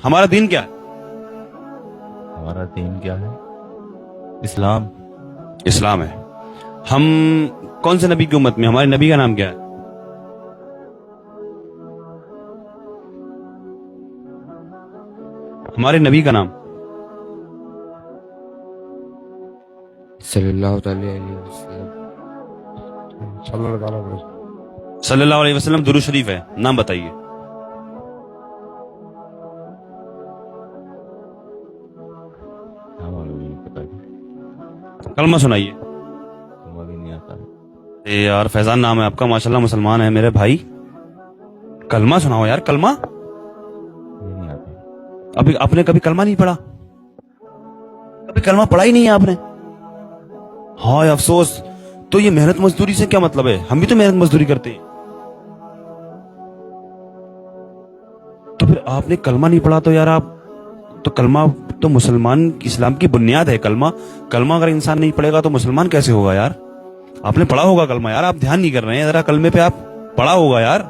ہمارا دین کیا ہے؟ ہمارا دین کیا ہے؟ اسلام. اسلام ہے. ہم کون سے نبی کی امت میں؟ ہمارے نبی کا نام کیا ہے؟ ہمارے نبی کا نام صلی اللہ تعالی علیہ وسلم. صلی اللہ علیہ وسلم درود شریف ہے. نام بتائیے. ہمارا بھی نہیں پتا. کلمہ سنائیے. ہمارا بھی نہیں آتا. اے یار فیضان نام ہے آپ کا، ماشاءاللہ مسلمان ہے میرے بھائی. کلمہ سناؤ یار. کلمہ یہ نہیں آتا. ابھی آپ نے کبھی کلمہ نہیں پڑھا؟ کبھی کلمہ پڑھا ہی نہیں ہے آپ نے؟ ہاں افسوس. تو یہ محنت مزدوری سے کیا مطلب ہے؟ ہم بھی تو محنت مزدوری کرتے ہیں. تو پھر آپ نے کلمہ نہیں پڑھا تو یار آپ تو کلمہ تو مسلمان اسلام کی بنیاد ہے. کلمہ اگر انسان نہیں پڑھے گا تو مسلمان کیسے ہوگا یار؟ آپ نے پڑھا ہوگا کلمہ یار. آپ دھیان نہیں کر رہے ہیں ذرا کلمے پہ. آپ پڑھا ہوگا یار.